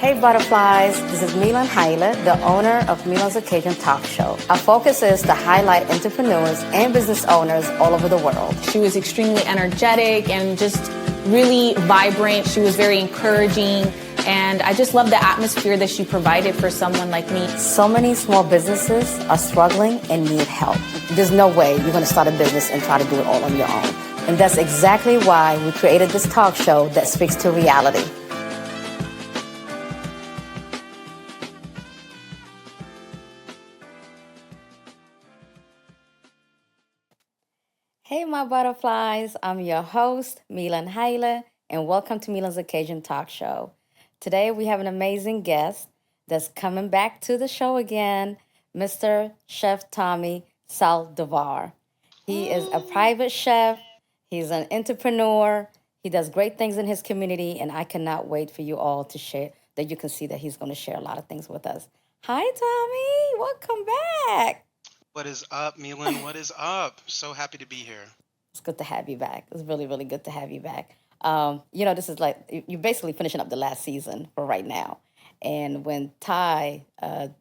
Hey butterflies, this is Millen Haile, the owner of Millen's Occasion Talk Show. Our focus is to highlight entrepreneurs and business owners all over the world. She was extremely energetic and just really vibrant. She was very encouraging. And I just love the atmosphere that she provided for someone like me. So many small businesses are struggling and need help. There's no way you're going to start a business and try to do it all on your own. And that's exactly why we created this talk show that speaks to reality. Hey, my butterflies. I'm your host, Millen Haile, and welcome to Millen's Occasion Talk Show. Today, we have an amazing guest that's coming back to the show again, Mr. Chef Tommy Saldivar. He is a private chef, he's an entrepreneur, he does great things in his community, and I cannot wait for you all to share, that you can see that he's going to share a lot of things with us. Hi, Tommy. Welcome back. What is up, Milan? What is up? So happy to be here. It's good to have you back. It's really, really good to have you back. This is like you're basically finishing up the last season for right now. And when Ty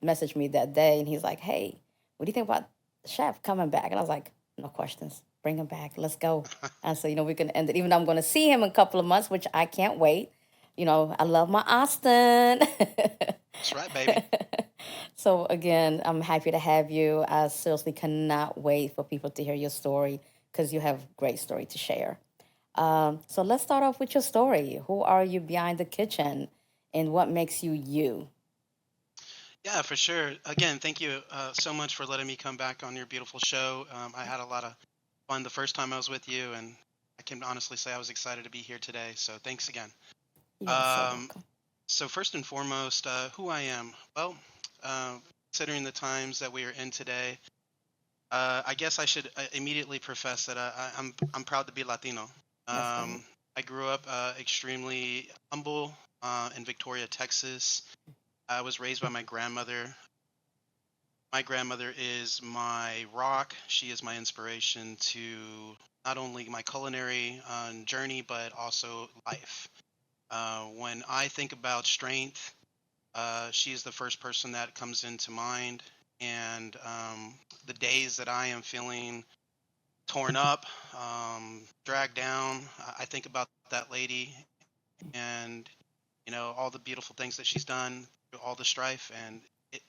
messaged me that day, and he's like, "Hey, what do you think about the chef coming back?" And I was like, "No questions. Bring him back. Let's go." And so we can end it. Even though I'm going to see him in a couple of months, which I can't wait. I love my Austin. That's right, baby. So again, I'm happy to have you. I seriously cannot wait for people to hear your story because you have a great story to share. So let's start off with your story. Who are you behind the kitchen and what makes you you? Yeah, for sure. Again, thank you so much for letting me come back on your beautiful show. I had a lot of fun the first time I was with you, and I can honestly say I was excited to be here today. So thanks again. You're so Um, welcome. so first and foremost, who I am. Well, considering the times that we are in today, I guess I should immediately profess that I'm proud to be Latino. That's right. I grew up extremely humble in Victoria, Texas. I was raised by my grandmother. My grandmother is my rock. She is my inspiration to not only my culinary journey, but also life. When I think about strength, she is the first person that comes into mind. And the days that I am feeling torn up, dragged down, I think about that lady and all the beautiful things that she's done, all the strife, and it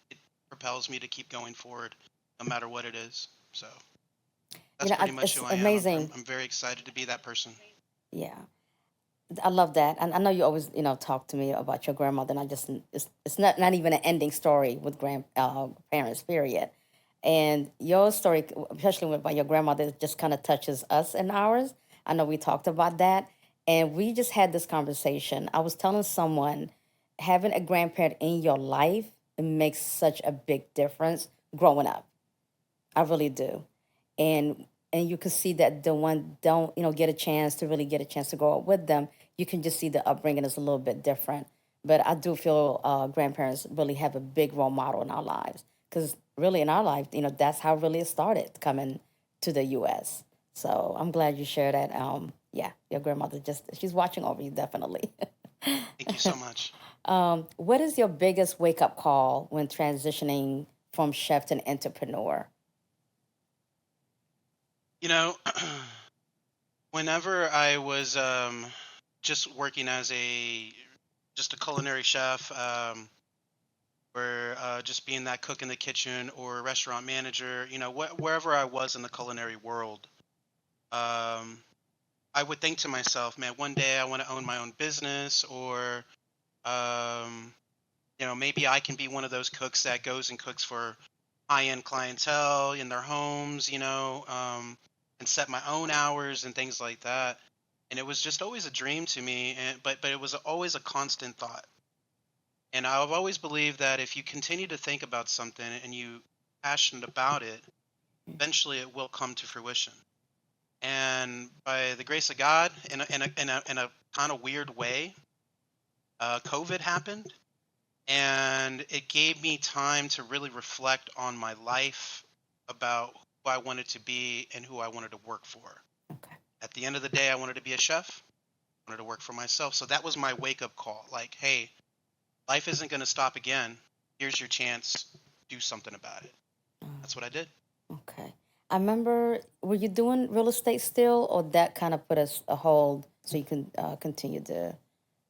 propels me to keep going forward, no matter what it is. So that's pretty much It's who I am. I'm, amazing. I'm very excited to be that person. Yeah. I love that, and I know you always, talk to me about your grandmother, and it's not even an ending story with grandparents, period. And your story, especially with about your grandmother, just kind of touches us and ours. I know we talked about that, and we just had this conversation. I was telling someone having a grandparent in your life, it makes such a big difference growing up. I really do. And you can see that the one don't get a chance to really get a chance to grow up with them. You can just see the upbringing is a little bit different. But I do feel grandparents really have a big role model in our lives because really in our life, that's how really it started coming to the U.S. So I'm glad you shared that. Yeah, your grandmother she's watching over you definitely. Thank you so much. What is your biggest wake up call when transitioning from chef to an entrepreneur? You know, whenever I was just working as just a culinary chef, or just being that cook in the kitchen or restaurant manager, wherever I was in the culinary world, um, I would think to myself, man, one day I want to own my own business, or um, maybe I can be one of those cooks that goes and cooks for high-end clientele in their homes, and set my own hours and things like that. And it was just always a dream to me, but it was always a constant thought. And I've always believed that if you continue to think about something and you passionate about it, eventually it will come to fruition. And by the grace of God, in a kind of weird way, COVID happened, and it gave me time to really reflect on my life, about who I wanted to be and who I wanted to work for. Okay. At the end of the day, I wanted to be a chef. I wanted to work for myself. So that was my wake up call. Like, hey, life isn't going to stop again. Here's your chance. Do something about it. Oh, That's what I did. okay. I remember, were you doing real estate still, or that kind of put us a hold so you can continue the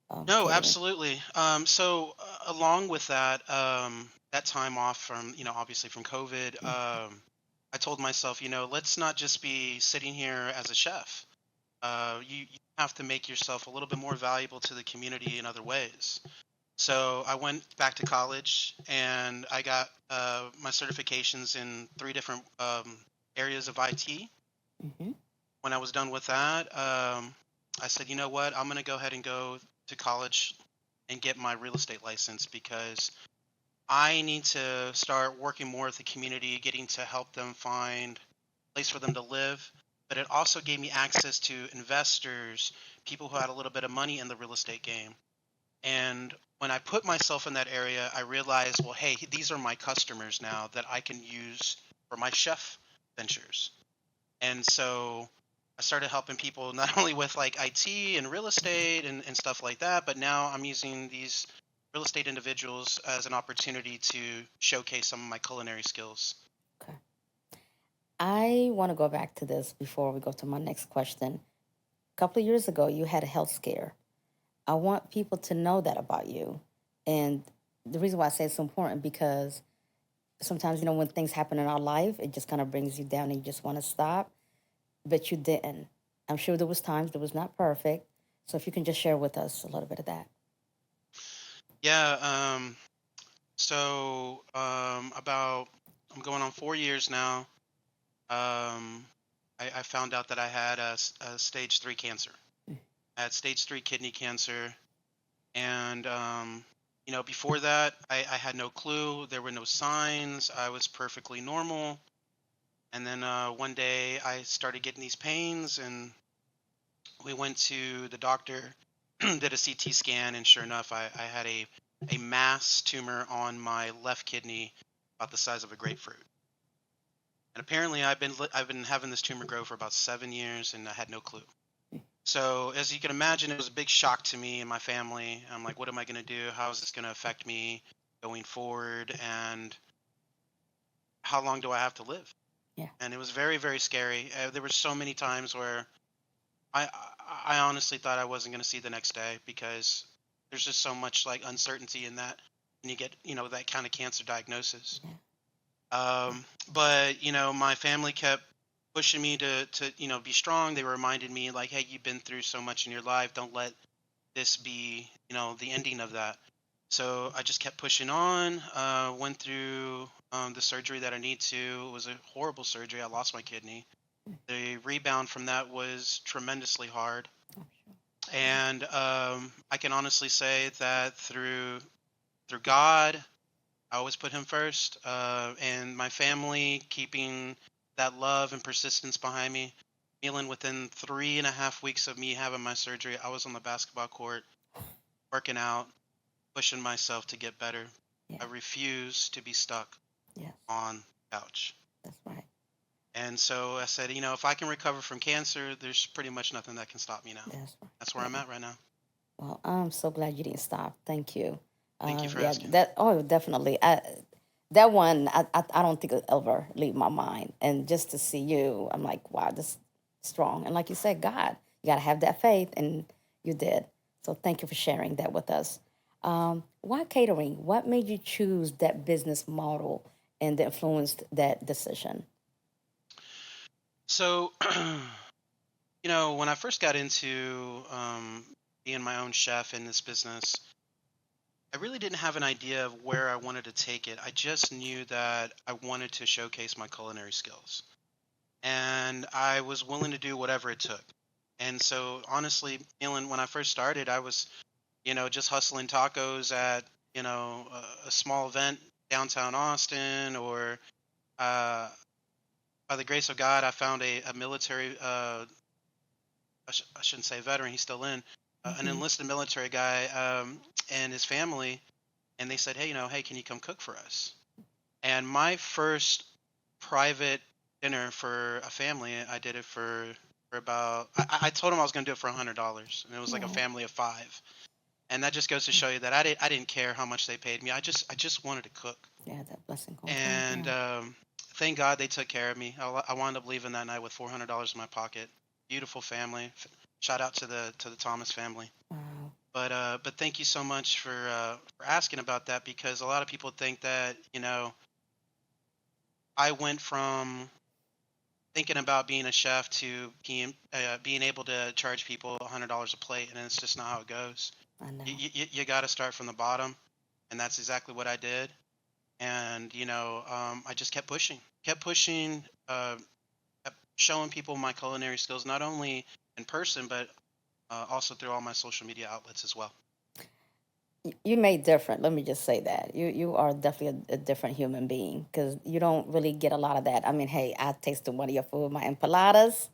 No, catering? absolutely. So along with that, that time off from, obviously from COVID, Mm. I told myself, let's not just be sitting here as a chef. You have to make yourself a little bit more valuable to the community in other ways. So I went back to college and I got my certifications in three different areas of IT. Mm-hmm. When I was done with that, I said, you know what, I'm going to go ahead and go to college and get my real estate license because I need to start working more with the community, getting to help them find a place for them to live. But it also gave me access to investors, people who had a little bit of money in the real estate game. And when I put myself in that area, I realized, well, hey, these are my customers now that I can use for my chef ventures. And so I started helping people not only with like IT and real estate and stuff like that, but now I'm using these real estate individuals as an opportunity to showcase some of my culinary skills. Okay. I want to go back to this before we go to my next question. A couple of years ago, you had a health scare. I want people to know that about you. And the reason why I say it's so important because sometimes, when things happen in our life, it just kind of brings you down and you just want to stop, but you didn't. I'm sure there was times that was not perfect. So if you can just share with us a little bit of that. Yeah. About I'm going on 4 years now. I found out that I had a stage three cancer. I had stage three kidney cancer, and before that, I had no clue. There were no signs. I was perfectly normal. And then one day I started getting these pains, and we went to the doctor, did a CT scan, and sure enough, I had a mass tumor on my left kidney about the size of a grapefruit. And apparently, I've been having this tumor grow for about 7 years, and I had no clue. So as you can imagine, it was a big shock to me and my family. I'm like, what am I going to do? How is this going to affect me going forward? And how long do I have to live? Yeah. And it was very, very scary. There were so many times where I I honestly thought I wasn't going to see the next day because there's just so much like uncertainty in that when you get that kind of cancer diagnosis. Yeah. But my family kept pushing me to be strong. They reminded me like, hey, you've been through so much in your life. Don't let this be the ending of that. So I just kept pushing on. Went through the surgery that I need to. It was a horrible surgery. I lost my kidney. The rebound from that was tremendously hard. Oh, And I can honestly say that through God, I always put Him first, and my family keeping that love and persistence behind me. Millen, within 3.5 weeks of me having my surgery, I was on the basketball court, working out, pushing myself to get better. yeah. I refuse to be stuck Yes. on the couch. That's right. And so I said, if I can recover from cancer, there's pretty much nothing that can stop me now. That's right. That's where I'm at right now. Well, I'm so glad you didn't stop. Thank you. Thank you for Yeah, asking. definitely. That one, I don't think it'll ever leave my mind. And just to see you, I'm like, wow, this is strong. And like you said, God, you got to have that faith, and you did. So thank you for sharing that with us. Why catering? What made you choose that business model and that influenced that decision? So, when I first got into being my own chef in this business, I really didn't have an idea of where I wanted to take it. I just knew that I wanted to showcase my culinary skills. And I was willing to do whatever it took. And so, honestly, Milan, when I first started, I was, just hustling tacos at, a small event downtown Austin, or by the grace of God, I found a military, I shouldn't say veteran, he's still in, an Mm-hmm. enlisted military guy and his family. And they said, hey, hey, can you come cook for us? And my first private dinner for a family, I did it for about, I told him I was going to do it for $100. And it was like a Oh, family of five. And that just goes to show you that I didn't care how much they paid me. I just wanted to cook. Yeah, that blessing comes in. And Yeah. thank God they took care of me. I wound up leaving that night with $400 in my pocket. Beautiful family. Shout out to the Thomas family. Wow. But thank you so much for asking about that, because a lot of people think that, I went from thinking about being a chef to being able to charge people $100 a plate, and it's just not how it goes. I know. You got to start from the bottom, and that's exactly what I did. And I just kept pushing, kept showing people my culinary skills, not only in person but also through all my social media outlets as well. You made different. Let me just say that you are definitely a different human being because you don't really get a lot of that. I mean, hey, I tasted one of your food, my empanadas.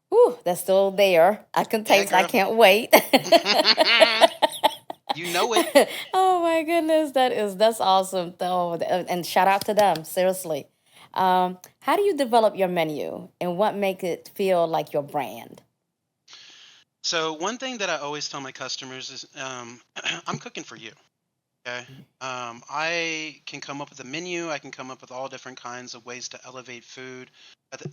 Whew, that's still there. I can Yeah, taste. I girl. can't wait. You know it. Oh my goodness, that's awesome. Oh, and shout out to them. Seriously. How do you develop your menu, and what make it feel like your brand? So one thing that I always tell my customers is, I'm cooking for you. Okay. I can come up with a menu. I can come up with all different kinds of ways to elevate food.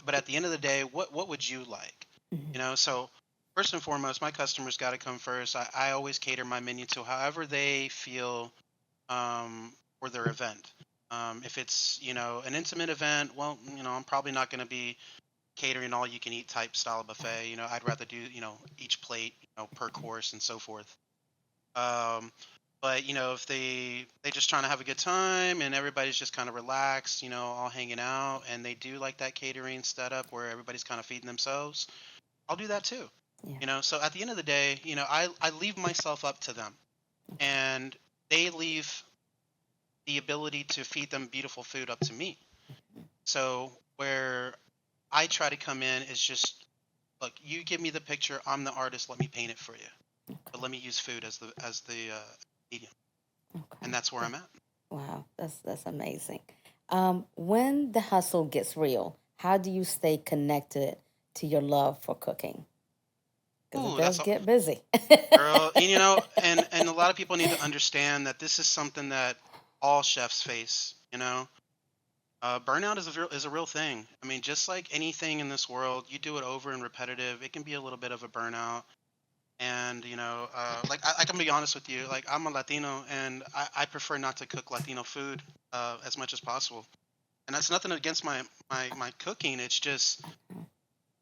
But at the end of the day, what would you like? Mhm. So first and foremost, my customers got to come first. I always cater my menu to however they feel, for their event. If it's, an intimate event, well, I'm probably not going to be catering all you can eat type style buffet. I'd rather do, each plate, per course and so forth. Um, but if they just trying to have a good time and everybody's just kind of relaxed, all hanging out, and they do like that catering setup where everybody's kind of feeding themselves, I'll do that too. Yeah. So at the end of the day, I leave myself up to them, and they leave the ability to feed them beautiful food up to me. So where I try to come in is just, look, you give me the picture, I'm the artist, let me paint it for you. But let me use food as the medium, and Okay. that's where I'm at. Wow, that's amazing. When the hustle gets real, how do you stay connected to your love for cooking? Because it Ooh, does that's a get busy. girl. And a lot of people need to understand that this is something that all chefs face. Burnout is a real thing. I mean, just like anything in this world, you do it over and repetitive, it can be a little bit of a burnout. And like I can be honest with you, like I'm a Latino, and I prefer not to cook Latino food as much as possible. And that's nothing against my cooking. It's just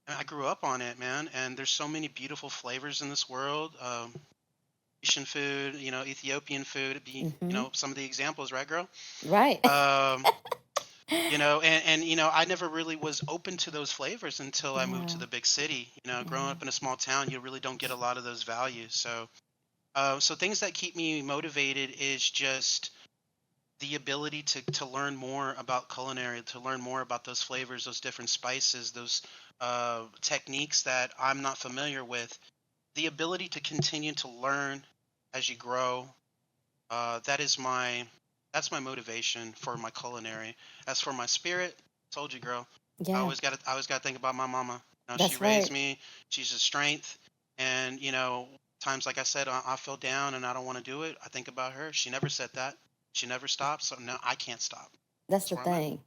I grew up on it, man. And there's so many beautiful flavors in this world. Asian food, Ethiopian food, being, Hmm. some of the examples, right, girl? Right. Um, and I never really was open to those flavors until I moved to Yeah. the big city. Growing Yeah. up in a small town, you really don't get a lot of those values. So things that keep me motivated is just the ability to learn more about culinary, to learn more about those flavors, those different spices, those techniques that I'm not familiar with. The ability to continue to learn as you grow. That is that's my motivation for my culinary. As for my spirit, told you, girl. Yeah. I always got to think about my mama. She That's raised right. me. She's a strength. And times like I said, I feel down and I don't want to do it. I think about her. She never said that. She never stopped. So now I can't stop. That's That's the where I'm at. thing.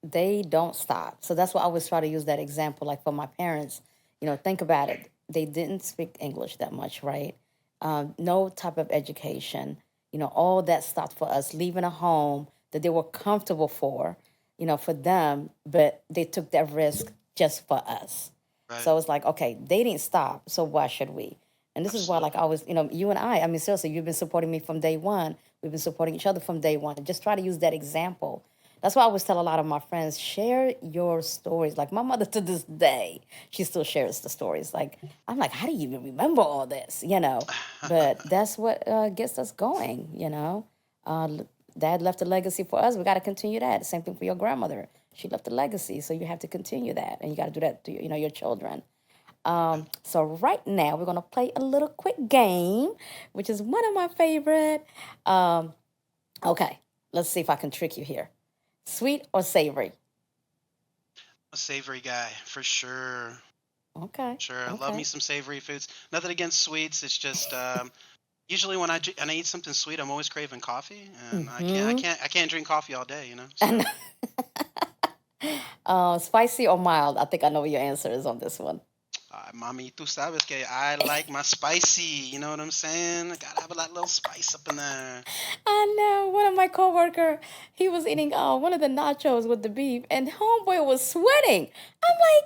They don't stop. So that's why I always try to use that example. Like for my parents, think about it. They didn't speak English that much, right? No type of education. All that stopped for us, leaving a home that they were comfortable for them, but they took that risk just for us. Right. So it's like, okay, they didn't stop, so why should we? And this is why, like, Absolutely. I always, you and I mean, seriously, you've been supporting me from day one. We've been supporting each other from day one. Just try to use that example. That's why I always tell a lot of my friends, share your stories. Like my mother to this day, she still shares the stories. Like, I'm like, how do you even remember all this? But that's what gets us going. Uh, Dad left a legacy for us. We got to continue that. Same thing for your grandmother. She left a legacy, so you have to continue that, and you got to do that to your children. So right now we're gonna play a little quick game, which is one of my favorite. Um, okay, let's see if I can trick you here. Sweet or savory? A savory guy for sure. Okay, Sure. I love me okay. some savory foods. Nothing against sweets. It's just Usually when and I eat something sweet, I'm always craving coffee, and Mm-hmm. I can't drink coffee all day, So, And spicy or mild? I think I know what your answer is on this one. mommy, tú sabes que I like my spicy. You know what I'm saying? I gotta have a little spice up in there. I know one of my coworker, he was eating one of the nachos with the beef, and homeboy was sweating. I'm like,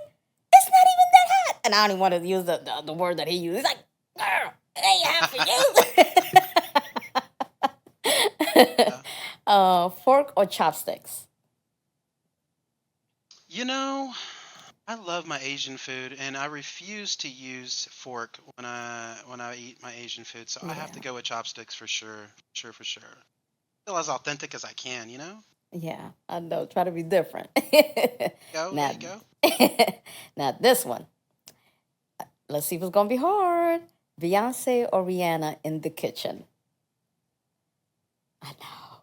it's not even that hot, and I don't even want to use the word that he used. He's like, girl, it ain't hot for you. Yeah. Fork or chopsticks? You know, I love my Asian food, and I refuse to use fork when I eat my Asian food. So I have to Yeah, go with chopsticks for sure, for sure. Feel as authentic as I can. yeah, I know. Try to be different. Go, there you Now, go. now this one. Let's see if it's gonna be hard. Beyonce or Rihanna in the kitchen? I know.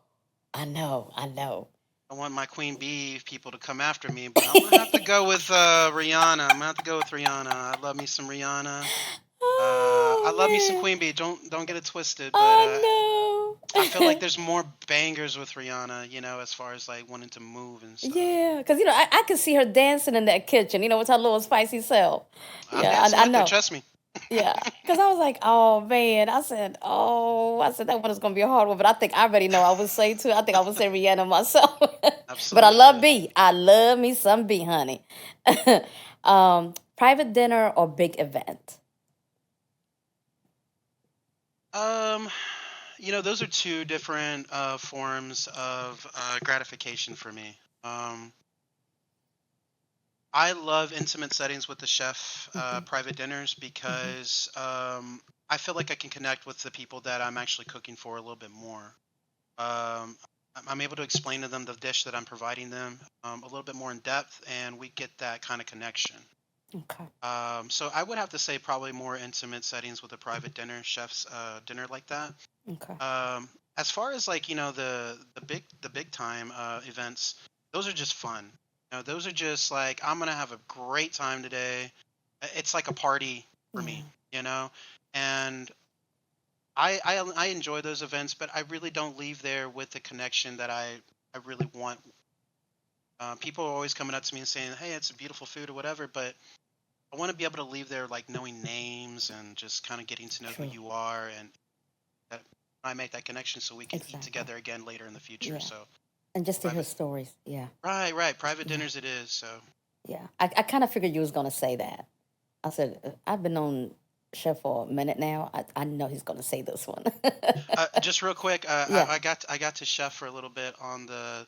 I know. I know. I want my Queen Bee people to come after me, but I'm gonna have to go with Rihanna. I'm gonna have to go with Rihanna. I love me some Rihanna. I Oh love me some man. Queen Bee. Don't get it twisted, but I I feel like know. there's more bangers with Rihanna. As far as like wanting to move and stuff. Yeah, because I could see her dancing in that kitchen, with her little spicy self. I'm Yeah, dancing I with her. know. Trust me. Yeah, because I was like, oh man, I said that one is gonna be a hard one, but I think I already know I would say too. I think I would say Rihanna myself, but I love Absolutely. B. I love me some B, honey. Private dinner or big event? Um, those are two different forms of gratification for me. I love intimate settings with the chef, Hmm. private dinners, Hmm. because I feel like I can connect with the people that I'm actually cooking for a little bit more. I'm able to explain to them the dish that I'm providing them a little bit more in depth, and we get that kind of connection. Okay. So I would have to say probably more intimate settings with a private dinner, chef's dinner like that. Okay. Um, as far as like the big time events, those are just fun. Those are just like I'm gonna have a great time today. It's like a party for me, Yeah. you know, and I enjoy those events, but I really don't leave there with the connection that I really want. People are always coming up to me and saying, "Hey, it's a beautiful food" or whatever, but I want to be able to leave there like knowing names and just kind of getting to know who True. you are, and that I make that connection so we can eat Exactly. together again later in the future. Yeah. So And just to hear private, stories. Yeah. right, private Yeah. dinners it is. So Yeah. I kind of figured you was gonna say that. I said I've been on Chef for a minute now. I know he's gonna say this one. just real quick, Yeah. I got to chef for a little bit on the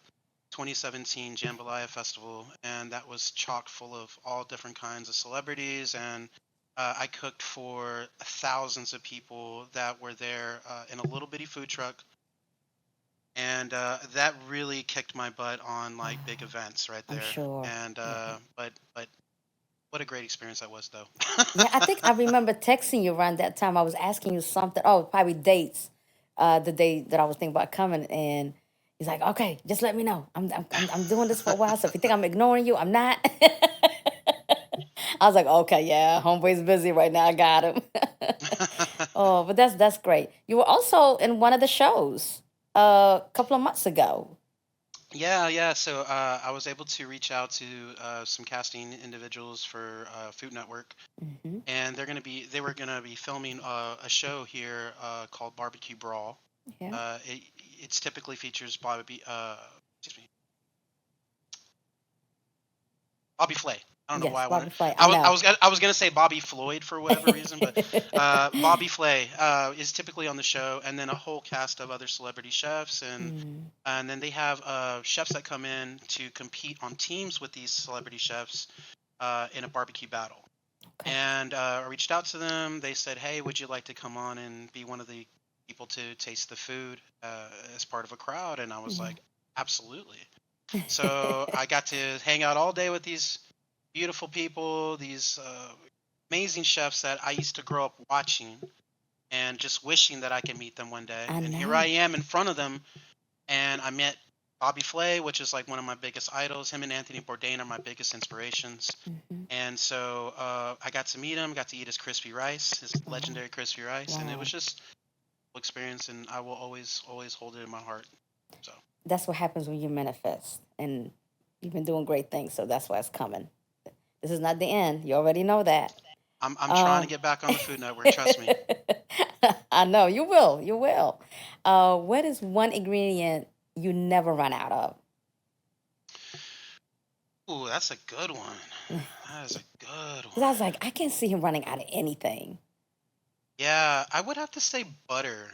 2017 Jambalaya Festival, and that was chock full of all different kinds of celebrities, and I cooked for thousands of people that were there in a little bitty food truck, and that really kicked my butt on like big events right I'm there. sure. And Yeah. but what a great experience that was, though. Yeah, I think I remember texting you around that time. I was asking you something. Oh, probably dates. The day that I was thinking about coming, and he's like, "Okay, just let me know. I'm doing this for a while. So if you think I'm ignoring you, I'm not." I was like, "Okay, yeah, homeboy's busy right now. I got him." Oh, but that's great. You were also in one of the shows a couple of months ago. Yeah, yeah. So I was able to reach out to some casting individuals for Food Network, Hmm. and they were gonna be filming a show here called Barbecue Brawl. Yeah. It's typically features excuse me, Bobby Flay. I don't know why Yes, I wanted. Bobby Flay. I know. I was gonna say Bobby Floyd for whatever reason, but Bobby Flay is typically on the show, and then a whole cast of other celebrity chefs, Mm, and then they have chefs that come in to compete on teams with these celebrity chefs in a barbecue battle. okay. And I reached out to them. They said, "Hey, would you like to come on and be one of the people to taste the food as part of a crowd?" And I was Yeah. like, "Absolutely." So I got to hang out all day with these beautiful people, these amazing chefs that I used to grow up watching and just wishing that I could meet them one day. I And here I know. am in front of them, and I met Bobby Flay, which is like one of my biggest idols. Him and Anthony Bourdain are my biggest inspirations. Hmm. And so I got to meet him, got to eat his crispy rice, his Wow. legendary crispy rice, and it was Wow. just experience, and I will always hold it in my heart. So That's what happens when you manifest, and you've been doing great things, so that's why it's coming. This is not the end. You already know that. I'm trying to Um, get back on the Food Network. Trust me. I know you will. You will. What is one ingredient you never run out of? Ooh, that's a good one. Because That is a good one. I was like, I can't see him running out of anything. Yeah, I would have to say butter.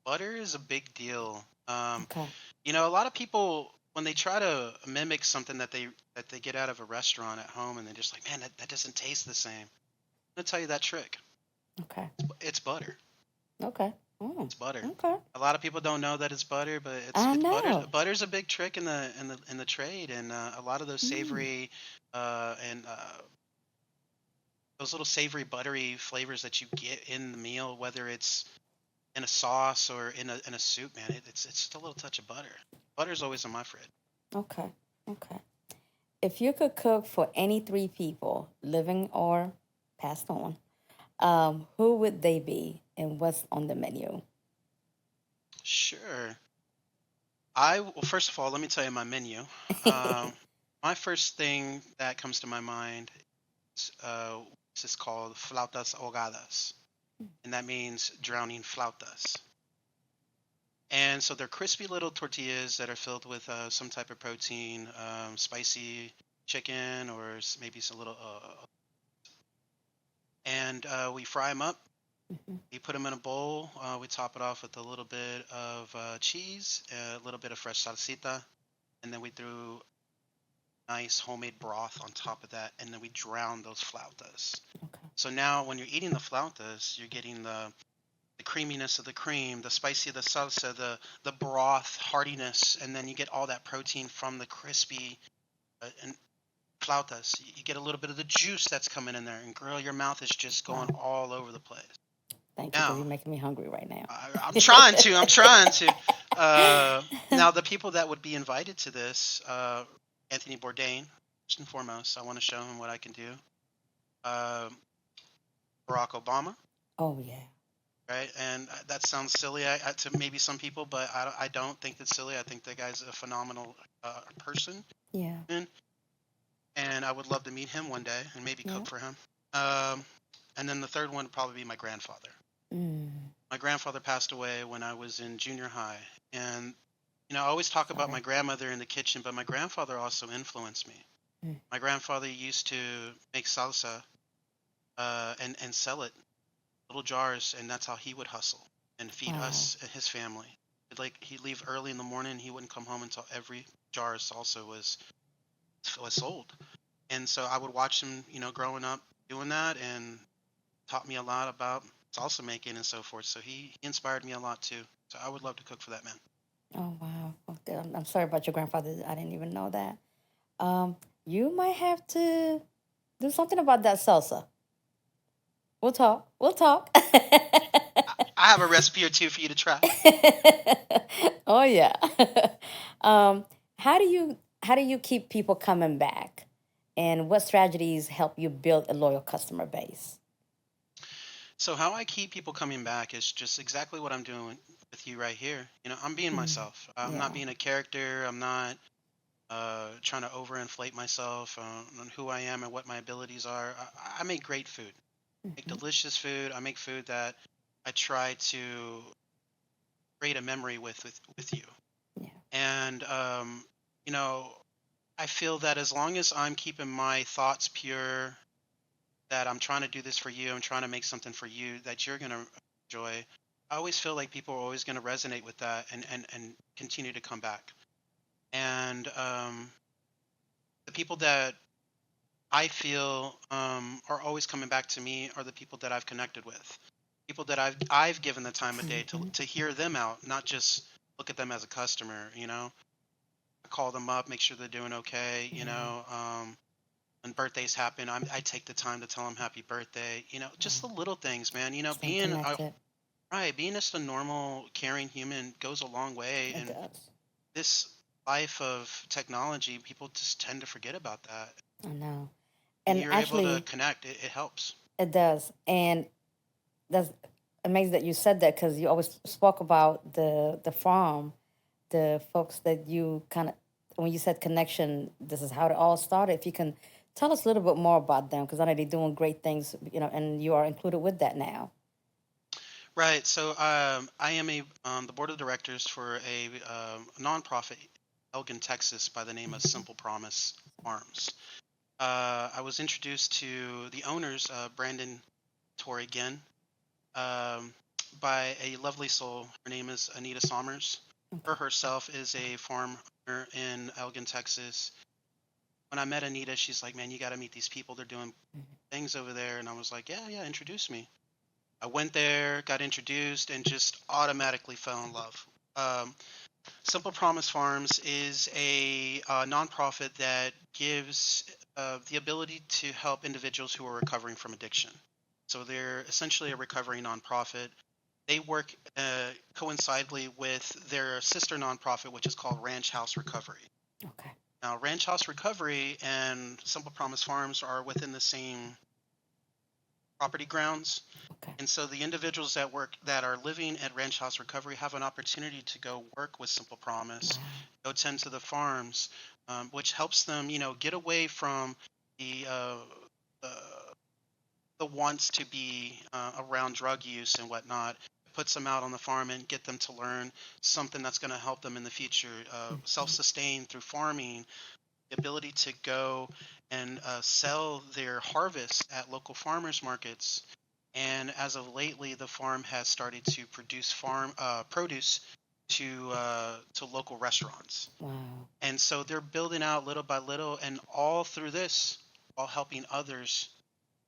Butter is a big deal. Okay. A lot of people when they try to mimic something that they get out of a restaurant at home, and they're just like, man, that doesn't taste the same. I'm gonna tell you that trick. Okay. It's butter. Okay. Mm, It's butter. okay. A lot of people don't know that it's butter, but it's I it's butter. know. Butter's a big trick in the trade, and a lot of those Mm, savory and those little savory buttery flavors that you get in the meal, whether it's in a sauce or in a soup, man, it's just a little touch of butter. Butter's always in my fridge. okay. Okay. If you could cook for any three people, living or passed on, who would they be and what's on the menu? Sure. Well, first of all, let me tell you my menu. Um, my first thing that comes to my mind is this is called flautas ahogadas, and that means drowning flautas. And so they're crispy little tortillas that are filled with some type of protein, spicy chicken, or maybe some little. And we fry them up. Mhm. We put them in a bowl. We top it off with a little bit of cheese, a little bit of fresh salsita, and then we threw nice homemade broth on top of that, and then we drown those flautas. Okay. So now, when you're eating the flautas, you're getting the creaminess of the cream, the spicy of the salsa, the broth heartiness, and then you get all that protein from the crispy and flautas. You get a little bit of the juice that's coming in there, and girl, your mouth is just going Wow. all over the place. Thank you, because you're Now, making me hungry right now. I'm trying to. I'm trying to. Now, the people that would be invited to this, Anthony Bourdain, first and foremost, I want to show him what I can do. Uh, Barack Obama, Oh, yeah. right? And that sounds silly to maybe some people, but I don't think that's silly. I think that guy's a phenomenal person, Yeah. and I would love to meet him one day and maybe Yeah. cook for him. Um, and then the third one would probably be my grandfather. Mm, My grandfather passed away when I was in junior high, and I always talk about my sorry. grandmother in the kitchen, but my grandfather also influenced me. Mm, My grandfather used to make salsa and sell it little jars, and that's how he would hustle and feed wow. us and his family. Like he'd leave early in the morning, he wouldn't come home until every jar of salsa was sold. And so I would watch him, growing up doing that, and taught me a lot about salsa making and so forth. So he inspired me a lot too. So I would love to cook for that man. Oh, wow. Okay, I'm sorry about your grandfather. I didn't even know that. Um, you might have to do something about that salsa. We'll talk. We'll talk. I have a recipe or two for you to try. Oh yeah. um, how do you keep people coming back, and what strategies help you build a loyal customer base? So how I keep people coming back is just exactly what I'm doing with you right here. I'm being Mm, myself. I'm not yeah. being a character. I'm not trying to overinflate myself on who I am and what my abilities are. I make great food, make Hmm. delicious food. I make food that I try to create a memory with you. Yeah. And you know, I feel that as long as I'm keeping my thoughts pure, that I'm trying to do this for you, I'm trying to make something for you that you're gonna enjoy. I always feel like people are always going to resonate with that and continue to come back. And the people that I feel are always coming back to me are the people that I've connected with, people that I've given the time of day Hmm. to hear them out, not just look at them as a customer. I call them up, make sure they're doing okay. Yeah. When birthdays happen, I take the time to tell them happy birthday. Just Wow. the little things, man. Staying connected. Being just a normal, caring human goes a long way. It And does. this life of technology, people just tend to forget about that. I know. When And you're able to actually, connect, it helps. it does. And that's amazed that you said that because you always spoke about the farm, the folks that you kind of, when you said connection, this is how it all started. If you can tell us a little bit more about them, because I know they're doing great things, and you are included with that now. Right. So I am the board of directors for a nonprofit, Elgin, Texas, by the name of Simple Promise Farms. I was introduced to the owners, Brandon Torrey Ginn, um, by a lovely soul. Her name is Anita Sommers. Her herself is a farm owner in Elgin, Texas. When I met Anita, she's like, "Man, you got to meet these people. They're doing things over there." And I was like, "Yeah, yeah, introduce me." I went there, got introduced, and just automatically fell in love. Um, Simple Promise Farms is a nonprofit that gives the ability to help individuals who are recovering from addiction. So they're essentially a recovery nonprofit. They work coincidentally with their sister nonprofit, which is called Ranch House Recovery. Okay. Now, Ranch House Recovery and Simple Promise Farms are within the same property grounds. Okay. And so the individuals that are living at Ranch House Recovery have an opportunity to go work with Simple Promise, go tend to the farms, which helps them, get away from the uh, the, the wants to be around drug use and whatnot. Puts them out on the farm and get them to learn something that's going to help them in the future, self-sustain through farming, the ability to go and sell their harvest at local farmers markets. And as of lately, the farm has started to produce farm produce to local restaurants. Wow. And so they're building out little by little, and all through this, while helping others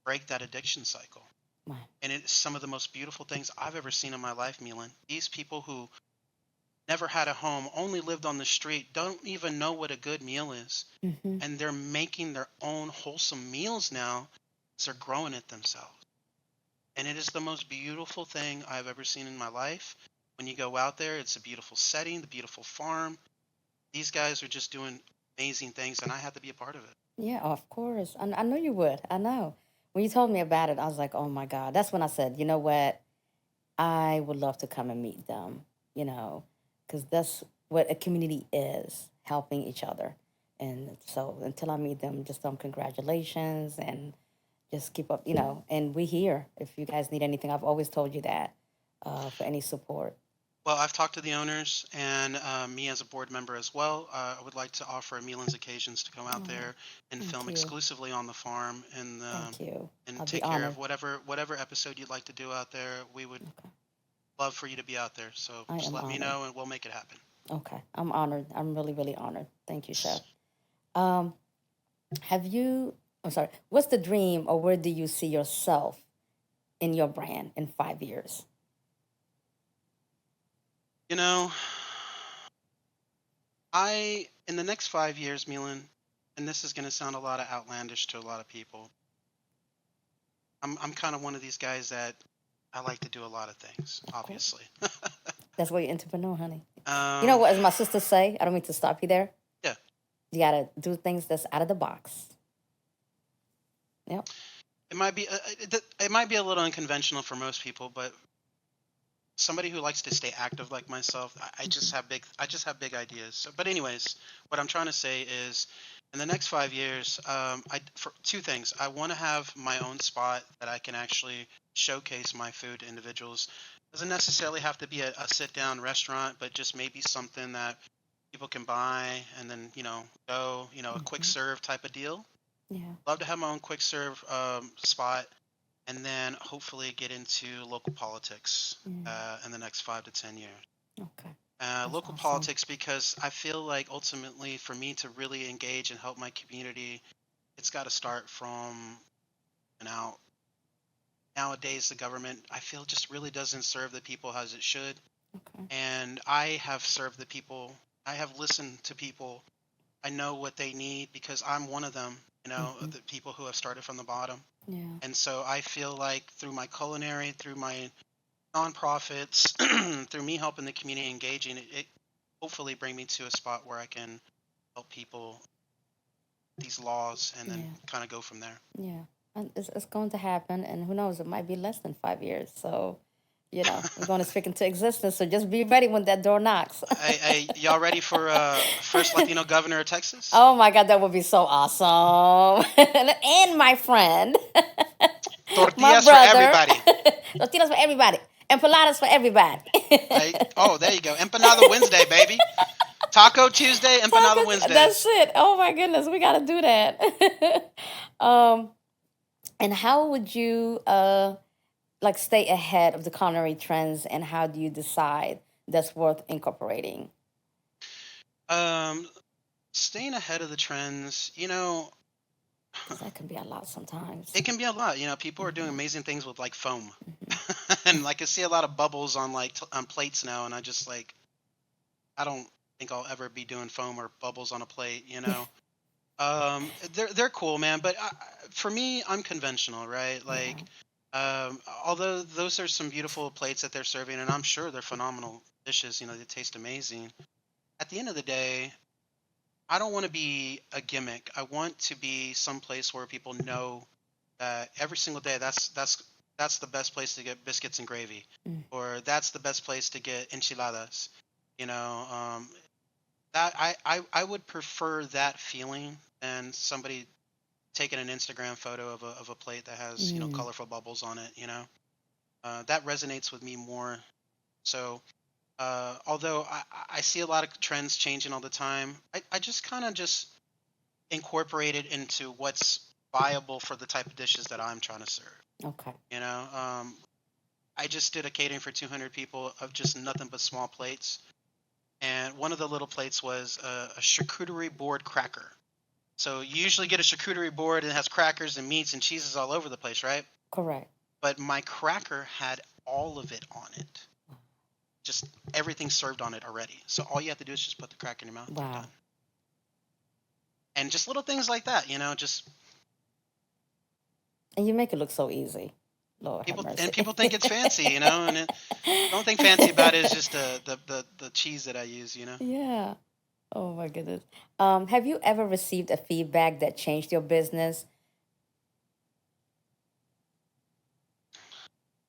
break that addiction cycle. Wow. And it's some of the most beautiful things I've ever seen in my life, Millen. These people who never had a home, only lived on the street, don't even know what a good meal is. Mm-hmm. And they're making their own wholesome meals now because they're growing it themselves. And it is the most beautiful thing I've ever seen in my life. When you go out there, it's a beautiful setting, the beautiful farm. These guys are just doing amazing things, and I had to be a part of it. Yeah, of course. I know you would. I know. When you told me about it, I was like, oh my God. That's when I said, you know what? I would love to come and meet them, because that's what a community is, helping each other. And so until I meet them, just congratulations and just keep up, and we here. If you guys need anything, I've always told you that for any support. Well, I've talked to the owners and me as a board member as well. I would like to offer Milan's occasions to go out there and Thank film you. exclusively on the farm Thank you. and I'll be take care honored. of whatever episode you'd like to do out there. We would Okay. love for you to be out there. So I just am let me honored. know and we'll make it happen. Okay. I'm honored. I'm really, really honored. Thank you, Chef. Um, have you, I'm sorry, what's the dream or where do you see yourself in your brand in 5 years? You know, in the next 5 years, Milan, and this is going to sound a lot of outlandish to a lot of people. I'm kind of one of these guys that I like to do a lot of things, obviously. That's why you're entrepreneur, honey. You know um, what, as my sisters say, I don't mean to stop you there. yeah, You got to do things that's out of the box. Yep. it might be it might be a little unconventional for most people, but somebody who likes to stay active like myself, I just have big ideas. So, but anyways, what I'm trying to say is, in the next 5 years, for two things. I want to have my own spot that I can actually showcase my food to individuals. Doesn't necessarily have to be a sit down restaurant, but just maybe something that people can buy and then go a quick serve type of deal. Yeah. Love to have my own quick serve spot and then hopefully get into local politics in the next 5 to 10 years. Okay. Local awesome. politics, because I feel like ultimately for me to really engage and help my community, it's got to start from and out. Nowadays, the government, I feel, just really doesn't serve the people as it should. Okay. And I have served the people. I have listened to people. I know what they need because I'm one of them, the people who have started from the bottom. Yeah. And so I feel like through my culinary, through my nonprofits, through me helping the community engaging, it hopefully bring me to a spot where I can help people these laws and then kind of go from there. Yeah. And it's going to happen. And who knows, it might be less than 5 years. So We're going to speak into existence. So just be ready when that door knocks. Y'all ready for first Latino governor of Texas? Oh my God, that would be so awesome. And my friend, my Tortillas for brother, everybody. tortillas for everybody, empanadas for everybody. Oh, there you go. Empanada Wednesday, baby. Taco Tuesday, Empanada Tacos, that's Wednesdays. it. Oh my goodness, we got to do that. um, and how would you like stay ahead of the culinary trends, and how do you decide that's worth incorporating? Um, Staying ahead of the trends, Because that can be a lot sometimes. it can be a lot. People are doing Hmm. amazing things with like foam, Hmm. and like I see a lot of bubbles on like on plates now, and I just like I don't think I'll ever be doing foam or bubbles on a plate. They're cool, man. But for me, I'm conventional, right? Like, Yeah, although those are some beautiful plates that they're serving, and I'm sure they're phenomenal dishes. They taste amazing. At the end of the day, I don't want to be a gimmick. I want to be someplace where people know that every single day that's the best place to get biscuits and gravy, mm, or that's the best place to get enchiladas. You know, that I would prefer that feeling than somebody taking an Instagram photo of a plate that has mm, colorful bubbles on it. That resonates with me more. So although I see a lot of trends changing all the time, I just kind of just incorporate it into what's viable for the type of dishes that I'm trying to serve. okay. You know, I just did a catering for 200 people of just nothing but small plates. And one of the little plates was a charcuterie board cracker. So you usually get a charcuterie board and it has crackers and meats and cheeses all over the place, right? Correct. But my cracker had all of it on it. Just everything served on it already. So all you have to do is just put the cracker in your mouth. You're Wow. done. And just little things like that, just And you make it look so easy. Lord have mercy. people think it's fancy, and the only thing fancy about it is just the cheese that I use. Yeah. Oh my goodness. Have you ever received a feedback that changed your business?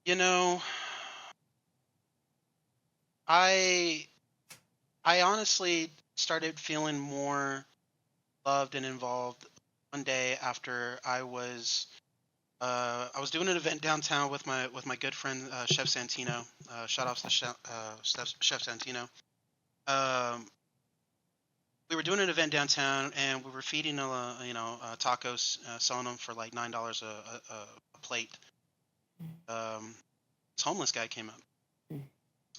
You know, I I honestly started feeling more loved and involved one day after I was doing an event downtown with my good friend Chef Santino. Shout outs to Okay. Chef Santino. Um, we were doing an event downtown and we were feeding tacos, selling them for like $9 a plate. Mm, This homeless guy came up mm,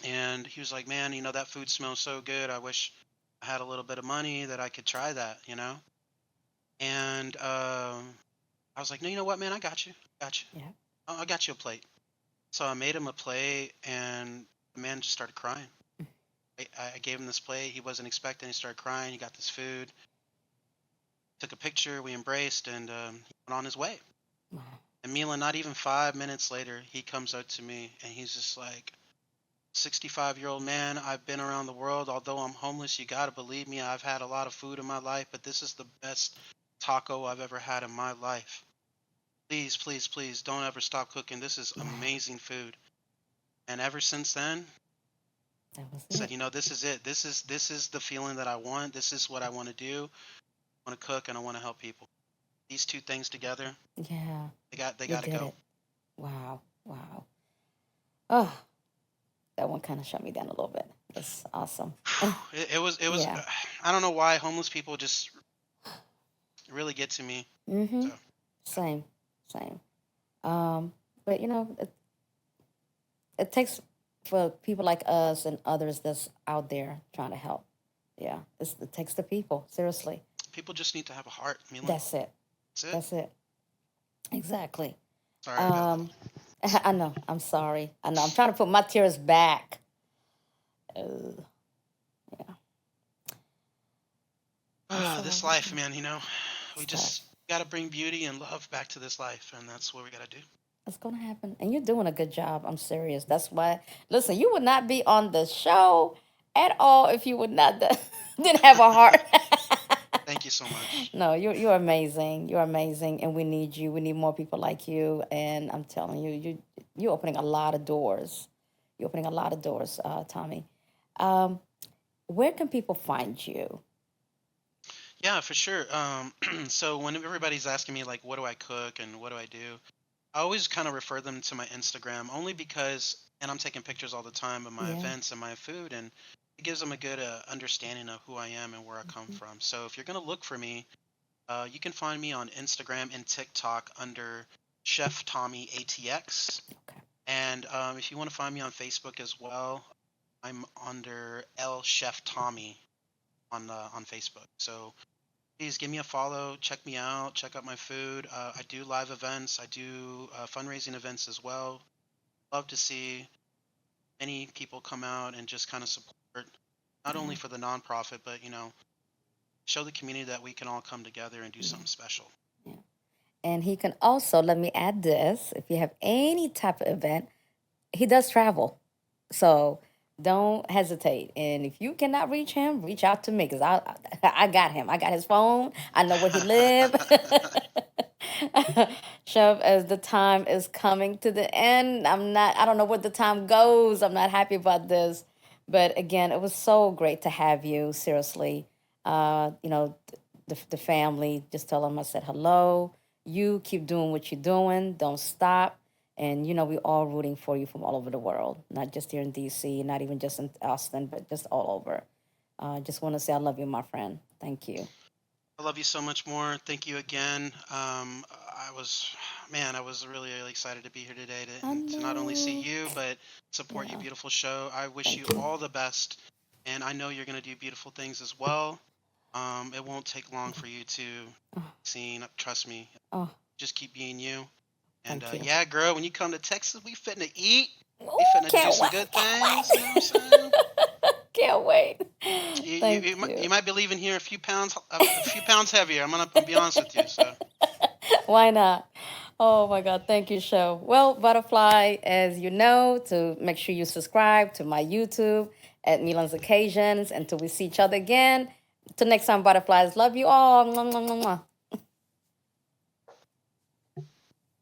and he was like, "Man, that food smells so good. I wish I had a little bit of money that I could try that." And I was like, "No, you know what, man? I got you. Got you. yeah. I got you a plate." So I made him a plate, and the man just started crying. Mm, I gave him this plate. He wasn't expecting. He started crying. He got this food. Took a picture. We embraced, and he went on his way. wow. And Milan, not even 5 minutes later, he comes up to me, and he's just like, 65-year-old man. I've been around the world. Although I'm homeless, you gotta believe me. I've had a lot of food in my life, but this is the best taco I've ever had in my life. Please, please, please don't ever stop cooking. This is Wow. amazing food. And ever since then, That was I said, it. this is it. This is the feeling that I want. This is what I want to do. I want to cook and I want to help people. These two things together, Yeah. they You got to did go. it. Wow. Wow. Oh, that one kind of shut me down a little bit. That's awesome. It was. Yeah. I don't know why homeless people just really get to me. Mm-hmm. So Same. Same. But it takes for people like us and others that's out there trying to help. Yeah, it takes the people seriously. people just need to have a heart, Milan. That's it. That's it. That's it. Exactly. Sorry, I got a little. Um, I know. I'm sorry. I know. I'm trying to put my tears back. Uh, yeah, it's This life, man. We it's just tough. got to bring beauty and love back to this life, and that's what we got to do. It's gonna happen, and you're doing a good job. I'm serious. That's why. Listen, you would not be on the show at all if you would not didn't have a heart. Thank you so much. No, you're amazing. You're amazing, and we need you. We need more people like you. And I'm telling you, you're opening a lot of doors. You're opening a lot of doors, Tommy. Um, where can people find you? Yeah, for sure. So when everybody's asking me like, what do I cook and what do I do, I always kind of refer them to my Instagram only because, and I'm taking pictures all the time of my Yeah. events and my food, and it gives them a good understanding of who I am and where I come Mhm. from. So if you're gonna look for me, you can find me on Instagram and TikTok under Chef Tommy ATX. Okay. And if you want to find me on Facebook as well, I'm under L Chef Tommy on Facebook. So please give me a follow, check me out, check out my food. I do live events, I do fundraising events as well. Love to see many people come out and just kind of support, not only Yeah. for the nonprofit, but show the community that we can all come together and do Yeah. something special. Yeah. And he can also, let me add this, if you have any type of event, he does travel. So don't hesitate. And if you cannot reach him, reach out to me because I got him. I got his phone. I know where he live. Chef, as the time is coming to the end, I don't know where the time goes. I'm not happy about this. But again, it was so great to have you, seriously. The family, just tell them I said hello. You keep doing what you're doing. Don't stop. And we're all rooting for you from all over the world, not just here in DC, not even just in Austin, but just all over. Just want to say I love you, my friend. Thank you. I love you so much more. Thank you again. I was, man, I was really, really excited to be here today I to not only see know. you, but support your Yeah. beautiful show. I wish you Thank you. all the best, and I know you're going to do beautiful things as well. It won't take long for you to Oh, see. Trust me. oh, Just keep being you. And thank you. yeah, girl, when you come to Texas, we finna eat. We Oh, finna do can't some wait. good Can't things. You know what I'm saying? wait. Can't wait. You Thank might you you. might be leaving here a few pounds heavier. I'm gonna be honest with you. So Why not? Oh my God. Thank you, show. Well, Butterfly, as you know, to make sure you subscribe to my YouTube at Milan's Occasions. Until we see each other again. Till next time, Butterflies. Love you all. Mwah, mwah, mwah, mwah.